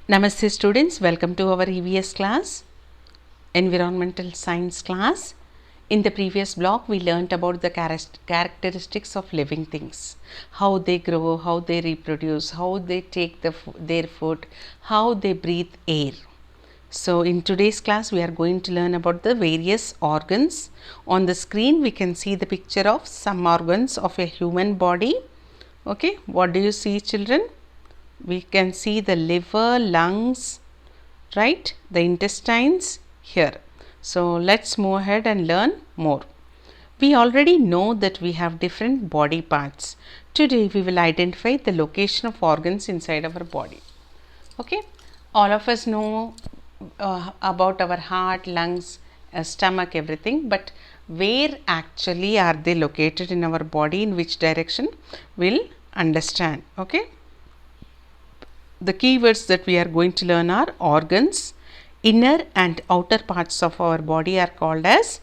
Namaste students, welcome to our EVS class, Environmental Science class. In the previous block, we learnt about the characteristics of living things, how they grow, how they reproduce, how they take their food, how they breathe air. So in today's class, we are going to learn about the various organs. On the screen, we can see the picture of some organs of a human body. Okay, what do you see, children? We can see the liver, lungs, right, the intestines here. So let's move ahead and learn more. We already know that we have different body parts. Today we will identify the location of organs inside our body. Okay, all of us know about our heart, lungs, stomach, everything, but where actually are they located in our body, in which direction, we'll understand. Okay, the keywords that we are going to learn are organs. Inner and outer parts of our body are called as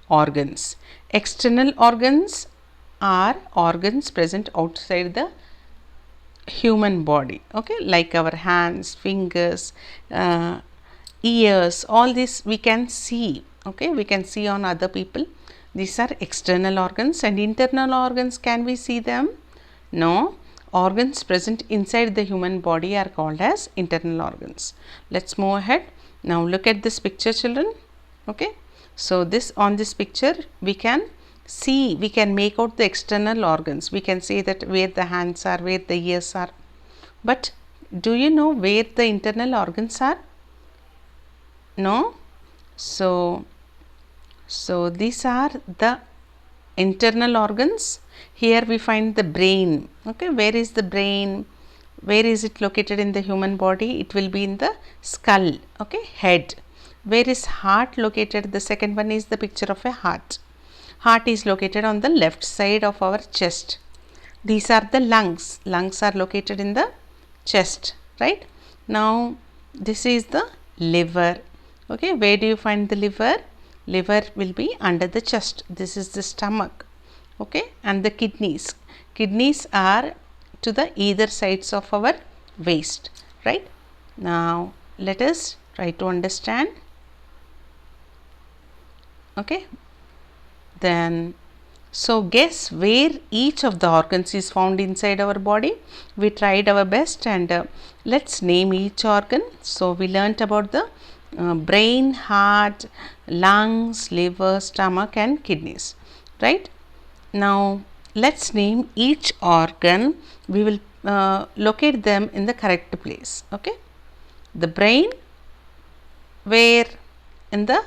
organs. External organs are organs present outside the human body, okay, like our hands, fingers, ears, all this we can see, okay, we can see on other people. These are external organs. And internal organs, can we see them? No. Organs present inside the human body are called as internal organs. Let's move ahead. Now look at this picture, children. Okay, so this, on this picture we can see, we can make out the external organs. We can say that where the hands are, where the ears are. But do you know where the internal organs are? No. So these are the internal organs. Here we find the brain. Okay, where is the brain? Where is it located in the human body? It will be in the skull, okay, head. Where is heart located? The second one is the picture of a heart. Heart is located on the left side of our chest. These are the lungs. Lungs are located in the chest, right? Now this is the liver. Okay, where do you find the liver? Liver will be under the chest. This is the stomach. Okay, and the kidneys. Kidneys are to the either sides of our waist, right? Now let us try to understand. Okay, then so guess where each of the organs is found inside our body. We tried our best, and let's name each organ. So we learnt about the brain, heart, lungs, liver, stomach and kidneys, right? Now let's name each organ. We will locate them in the correct place. Okay, the brain, where? In the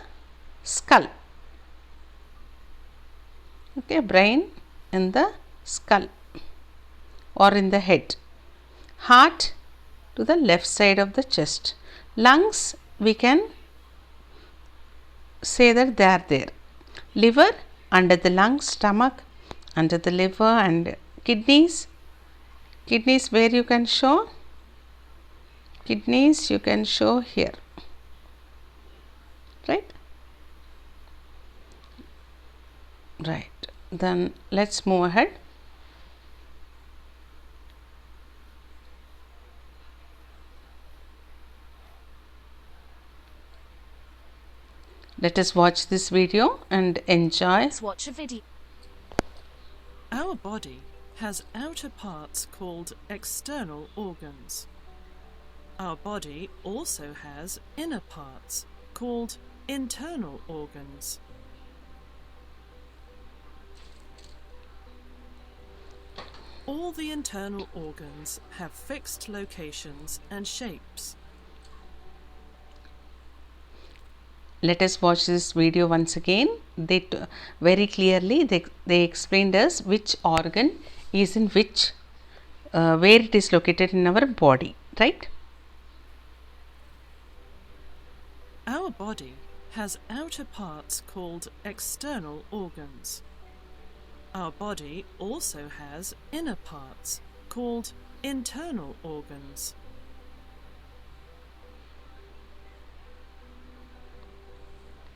skull. Okay, brain in the skull or in the head. Heart to the left side of the chest. Lungs, we can say that they are there. Liver under the lungs, stomach under the liver, and kidneys. Kidneys, where you can show? Kidneys you can show here, right? Right. Then let's move ahead. Let us watch this video and enjoy. Let's watch a video. Our body has outer parts called external organs. Our body also has inner parts called internal organs. All the internal organs have fixed locations and shapes. Let us watch this video once again. They very clearly they explained us which organ is in which, where it is located in our body, right? Our body has outer parts called external organs. Our body also has inner parts called internal organs.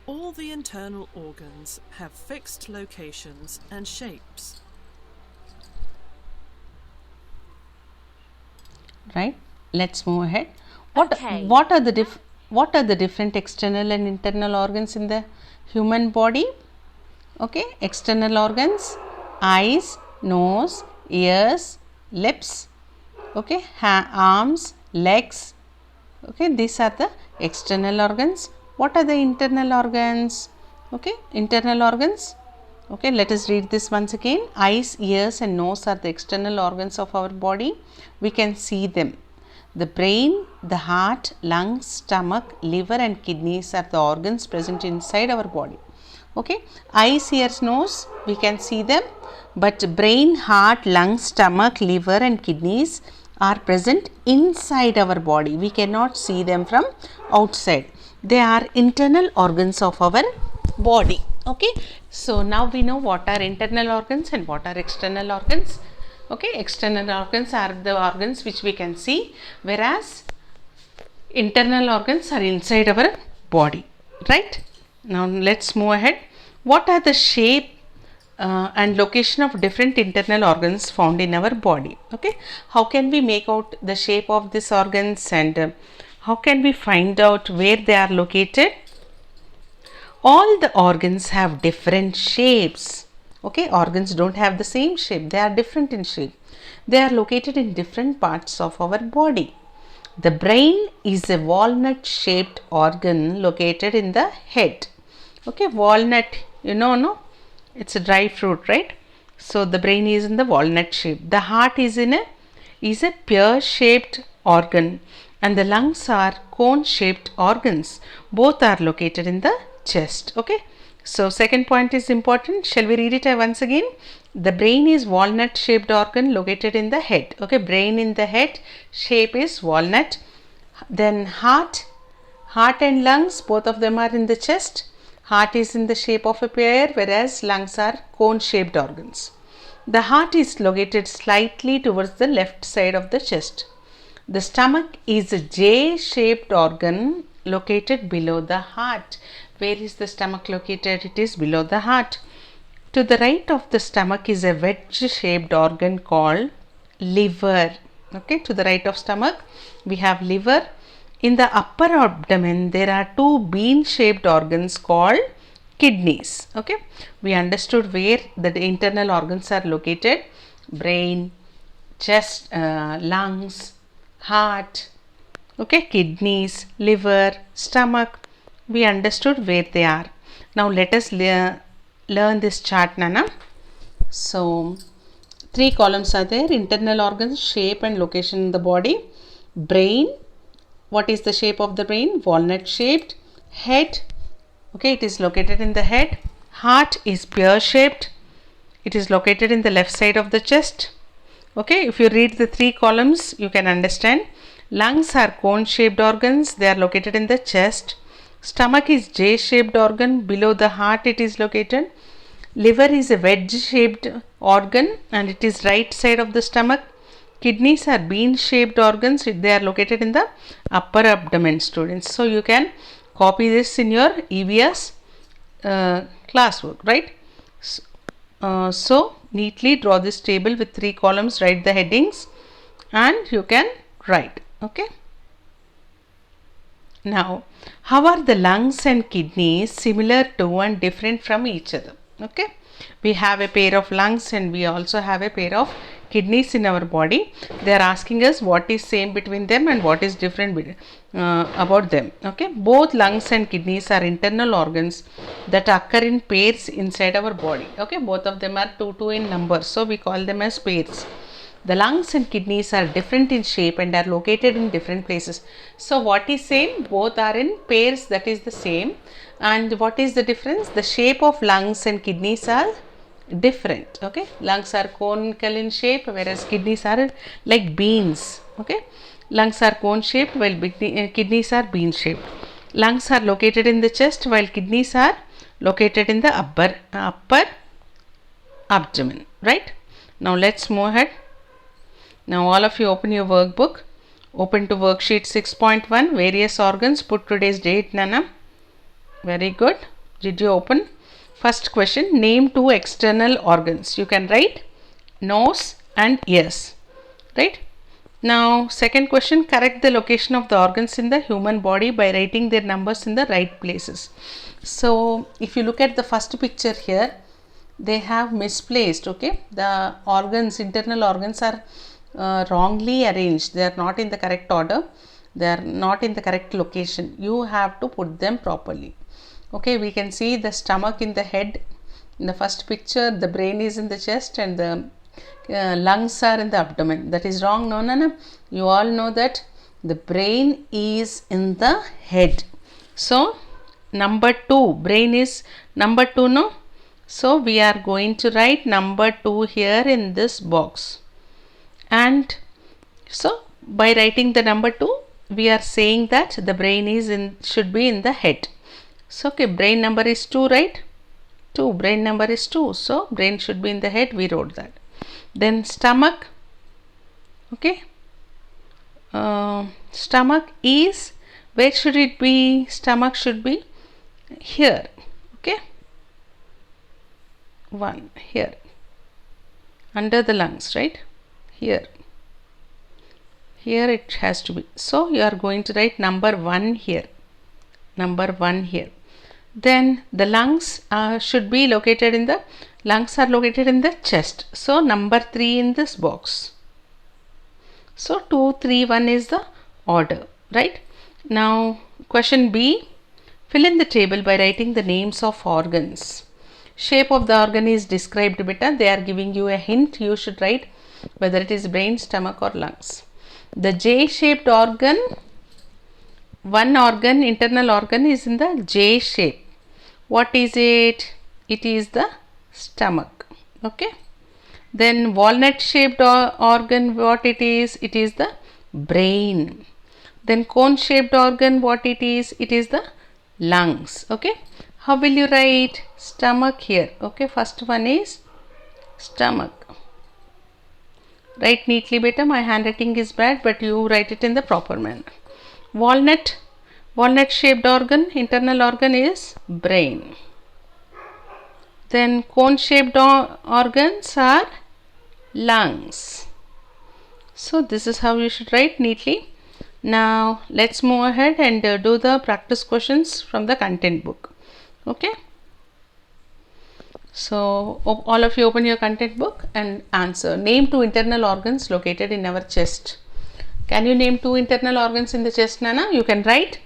All the internal organs have fixed locations and shapes. Right? Let's move ahead. Okay. What are the different external and internal organs in the human body? Okay, external organs: eyes, nose, ears, lips, okay, arms, legs. Okay, these are the external organs. What are the internal organs? Okay, internal organs. Okay, let us read this once again. Eyes, ears and nose are the external organs of our body. We can see them. The brain, the heart, lungs, stomach, liver and kidneys are the organs present inside our body. Okay, eyes, ears, nose, we can see them, but brain, heart, lungs, stomach, liver and kidneys are present inside our body. We cannot see them from outside. They are internal organs of our body. Okay, so now we know what are internal organs and what are external organs. Okay, external organs are the organs which we can see, whereas internal organs are inside our body, right? Now let's move ahead. What are the shape and location of different internal organs found in our body? Okay, how can we make out the shape of these organs, and how can we find out where they are located? All the organs have different shapes. Okay, organs don't have the same shape, they are different in shape. They are located in different parts of our body. The brain is a walnut shaped organ located in the head. Okay, walnut, you know, no? It's a dry fruit, right? So the brain is in the walnut shape. The heart is a pear shaped organ, and the lungs are cone shaped organs. Both are located in the chest. Okay, so second point is important. Shall we read it once again? The brain is walnut shaped organ located in the head. Okay, brain in the head, shape is walnut. Then heart and lungs, both of them are in the chest. Heart is in the shape of a pear, whereas lungs are cone shaped organs. The heart is located slightly towards the left side of the chest. The stomach is a J shaped organ located below the heart. Where is the stomach located? It is below the heart. To the right of the stomach is a wedge shaped organ called liver. Okay, to the right of stomach we have liver. In the upper abdomen there are two bean shaped organs called kidneys. Okay, we understood where the internal organs are located: brain, chest, lungs, heart, okay, kidneys, liver, stomach. We understood where they are. Now let us learn this chart, Nana. So three columns are there: internal organs, shape and location in the body. Brain, what is the shape of the brain? Walnut shaped. Head, okay, it is located in the head. Heart is pear shaped. It is located in the left side of the chest. Okay, if you read the three columns you can understand. Lungs are cone shaped organs, they are located in the chest. Stomach is J shaped organ, below the heart it is located. Liver is a wedge shaped organ and it is right side of the stomach. Kidneys are bean shaped organs, they are located in the upper abdomen, students. So you can copy this in your EVS classwork, right? So neatly draw this table with three columns, write the headings and you can write. Okay. Now, how are the lungs and kidneys similar to and different from each other? Okay, we have a pair of lungs and we also have a pair of kidneys in our body. They are asking us what is same between them and what is different about them. Okay, both lungs and kidneys are internal organs that occur in pairs inside our body. Okay, both of them are 2 in number, so we call them as pairs. The lungs and kidneys are different in shape and are located in different places. So what is same? Both are in pairs, that is the same. And what is the difference? The shape of lungs and kidneys are different. Okay, lungs are conical in shape, whereas kidneys are like beans. Okay, lungs are cone shaped while kidneys are bean shaped. Lungs are located in the chest while kidneys are located in the upper abdomen, right? Now let's move ahead. Now all of you open your workbook. Open to worksheet 6.1, various organs. Put today's date, Nana. Very good. Did you open? First question, name two external organs. You can write nose and ears, right? Now, second question, correct the location of the organs in the human body by writing their numbers in the right places. So, if you look at the first picture here, they have misplaced, okay, the organs, internal organs are wrongly arranged. They are not in the correct order. They are not in the correct location. You have to put them properly. Okay, we can see the stomach in the head in the first picture, the brain is in the chest, and the lungs are in the abdomen. That is wrong. No. You all know that the brain is in the head. So, number 2, brain is number 2, no? So, we are going to write number 2 here in this box. And so, by writing the number 2, we are saying that the brain is should be in the head. So, okay, brain number is 2, right? 2, brain number is 2. So, brain should be in the head. We wrote that. Then stomach, okay, stomach is, where should it be? Stomach should be here, okay, 1 here, under the lungs, right, here it has to be. So, you are going to write number 1 here, number 1 here. Then the lungs should be located in the, lungs are located in the chest. So, number 3 in this box. So, 2, 3, 1 is the order, right? Now, question B, fill in the table by writing the names of organs. Shape of the organ is described better. They are giving you a hint. You should write whether it is brain, stomach or lungs. The J-shaped organ, one organ, internal organ is in the J shape. What is it? It is the stomach, okay. Then walnut shaped organ, what it is? It is the brain. Then cone shaped organ, what it is? It is the lungs, okay. How will you write stomach here? Okay, first one is stomach. Write neatly beta, my handwriting is bad, but you write it in the proper manner. Walnut shaped organ, internal organ is brain. Then cone shaped organs are lungs. So, this is how you should write neatly. Now, let's move ahead and do the practice questions from the content book. Okay. So, all of you open your content book and answer. Name 2 internal organs located in our chest. Can you name 2 internal organs in the chest, Nana? You can write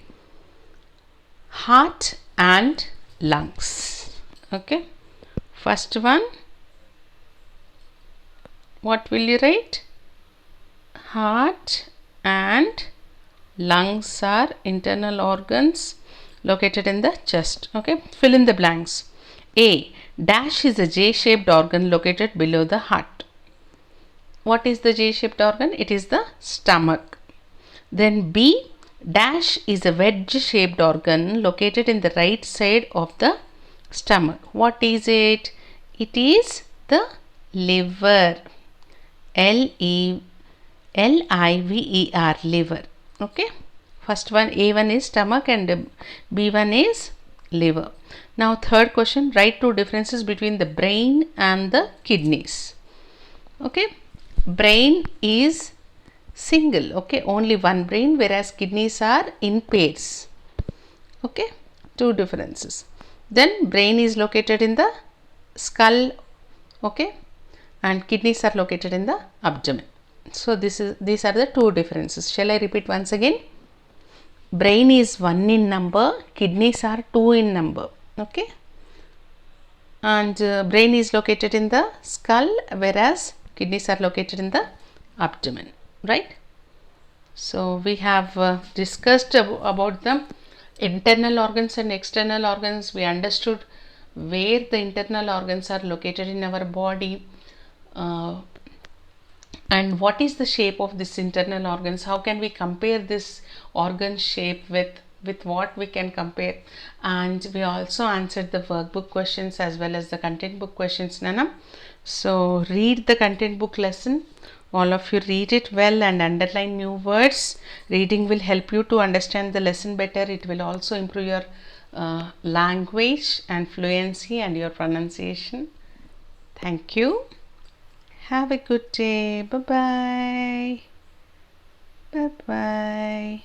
heart and lungs. Okay. First one, what will you write? Heart and lungs are internal organs located in the chest. Okay. Fill in the blanks. A, dash is a J-shaped organ located below the heart. What is the J-shaped organ? It is the stomach. Then B, dash is a wedge-shaped organ located in the right side of the stomach. What is it? It is the liver. L-I-V-E-R, liver. Okay. First one, A1 is stomach and B1 is liver. Now, third question, write 2 differences between the brain and the kidneys. Okay. Brain is single, okay, only one brain, whereas kidneys are in pairs. Okay, 2 differences. Then brain is located in the skull, okay, and kidneys are located in the abdomen. So, these are the 2 differences. Shall I repeat once again? Brain is 1 in number, kidneys are 2 in number, okay, and brain is located in the skull, whereas kidneys are located in the abdomen, right? So, we have discussed about the internal organs and external organs. We understood where the internal organs are located in our body, and what is the shape of this internal organs. How can we compare this organ shape with what we can compare, and we also answered the workbook questions as well as the content book questions, Nana. So, read the content book lesson. All of you read it well and underline new words. Reading will help you to understand the lesson better. It will also improve your language and fluency and your pronunciation. Thank you. Have a good day. Bye-bye. Bye bye.